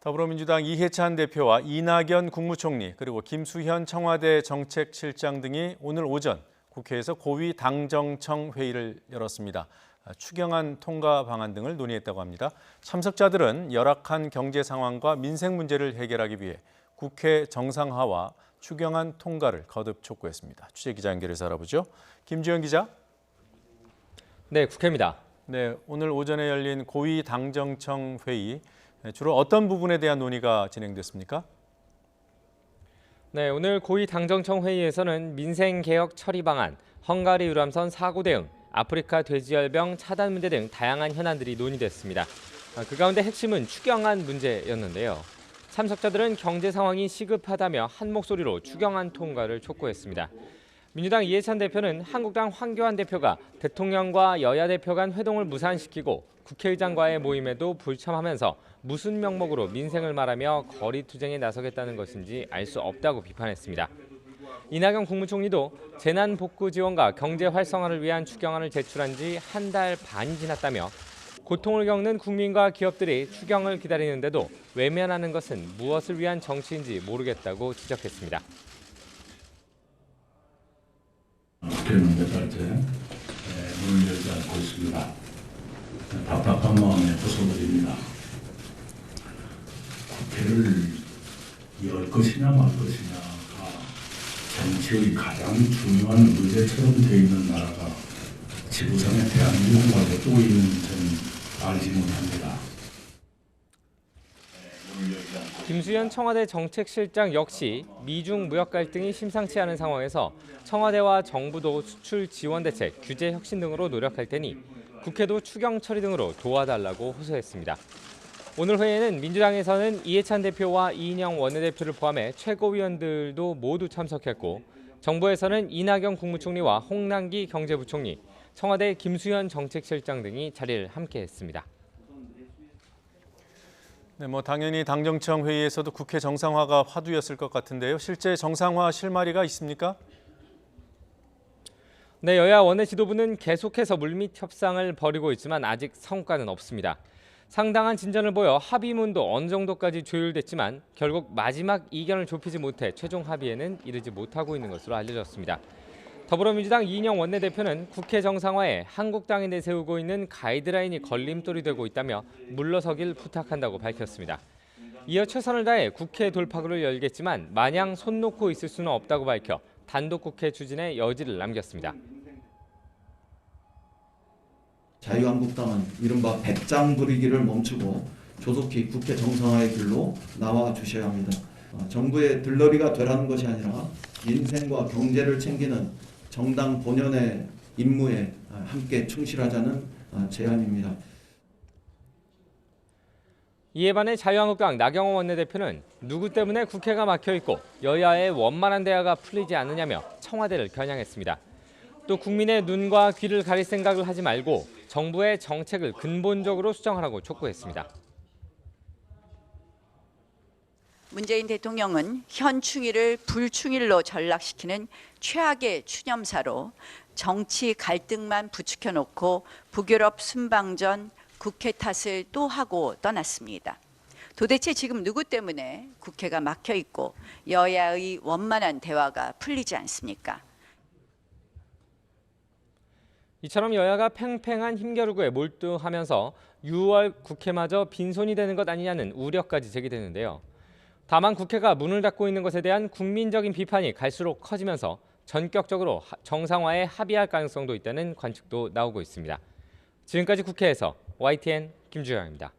더불어민주당 이해찬 대표와 이낙연 국무총리 그리고 김수현 청와대 정책실장 등이 오늘 오전 국회에서 고위 당정청 회의를 열었습니다. 추경안 통과 방안 등을 논의했다고 합니다. 참석자들은 열악한 경제 상황과 민생 문제를 해결하기 위해 국회 정상화와 추경안 통과를 거듭 촉구했습니다. 취재 기자 연결해서 알아보죠. 김주영 기자. 네, 국회입니다. 네, 오늘 오전에 열린 고위 당정청 회의, 주로 어떤 부분에 대한 논의가 진행됐습니까? 네, 오늘 고위 당정청 회의에서는 민생개혁 처리 방안, 헝가리 유람선 사고 대응, 아프리카 돼지열병 차단 문제 등 다양한 현안들이 논의됐습니다. 그 가운데 핵심은 추경안 문제였는데요. 참석자들은 경제 상황이 시급하다며 한 목소리로 추경안 통과를 촉구했습니다. 민주당 이해찬 대표는 한국당 황교안 대표가 대통령과 여야 대표 간 회동을 무산시키고 국회의장과의 모임에도 불참하면서 무슨 명목으로 민생을 말하며 거리투쟁에 나서겠다는 것인지 알 수 없다고 비판했습니다. 이낙연 국무총리도 재난복구 지원과 경제 활성화를 위한 추경안을 제출한 지 한 달 반이 지났다며 고통을 겪는 국민과 기업들이 추경을 기다리는데도 외면하는 것은 무엇을 위한 정치인지 모르겠다고 지적했습니다. 국회는 몇 달째 문을 열지 않고 있습니다. 답답한 마음에 호소드립니다. 국회를 열 것이냐 말 것이냐가 정치의 가장 중요한 의제처럼 되어 있는 나라가 지구상에 대한민국 말고 또 있는지는 알지 못합니다. 김수현 청와대 정책실장 역시 미중 무역 갈등이 심상치 않은 상황에서 청와대와 정부도 수출 지원 대책, 규제 혁신 등으로 노력할 테니 국회도 추경 처리 등으로 도와달라고 호소했습니다. 오늘 회의에는 민주당에서는 이해찬 대표와 이인영 원내대표를 포함해 최고위원들도 모두 참석했고 정부에서는 이낙연 국무총리와 홍남기 경제부총리, 청와대 김수현 정책실장 등이 자리를 함께했습니다. 네, 당연히 당정청 회의에서도 국회 정상화가 화두였을 것 같은데요. 실제 정상화 실마리가 있습니까? 네, 여야 원내 지도부는 계속해서 물밑 협상을 벌이고 있지만 아직 성과는 없습니다. 상당한 진전을 보여 합의문도 어느 정도까지 조율됐지만 결국 마지막 이견을 좁히지 못해 최종 합의에는 이르지 못하고 있는 것으로 알려졌습니다. 더불어민주당 이인영 원내대표는 국회 정상화에 한국당이 내세우고 있는 가이드라인이 걸림돌이 되고 있다며 물러서길 부탁한다고 밝혔습니다. 이어 최선을 다해 국회 돌파구를 열겠지만 마냥 손 놓고 있을 수는 없다고 밝혀 단독 국회 추진의 여지를 남겼습니다. 자유한국당은 이른바 배짱 부리기를 멈추고 조속히 국회 정상화의 길로 나와 주셔야 합니다. 정부의 들러리가 되라는 것이 아니라 민생과 경제를 챙기는 정당 본연의 임무에 함께 충실하자는 제안입니다. 이에 반해 자유한국당 나경원 원내대표는 누구 때문에 국회가 막혀있고 여야의 원만한 대화가 풀리지 않느냐며 청와대를 겨냥했습니다. 또 국민의 눈과 귀를 가릴 생각을 하지 말고 정부의 정책을 근본적으로 수정하라고 촉구했습니다. 문재인 대통령은 현 충의를 불충일로 전락시키는 최악의 추념사로 정치 갈등만 부추겨놓고 북유럽 순방전 국회 탓을 또 하고 떠났습니다. 도대체 지금 누구 때문에 국회가 막혀있고 여야의 원만한 대화가 풀리지 않습니까? 이처럼 여야가 팽팽한 힘겨루기에 몰두하면서 6월 국회마저 빈손이 되는 것 아니냐는 우려까지 제기되는데요. 다만 국회가 문을 닫고 있는 것에 대한 국민적인 비판이 갈수록 커지면서 전격적으로 정상화에 합의할 가능성도 있다는 관측도 나오고 있습니다. 지금까지 국회에서 YTN 김주영입니다.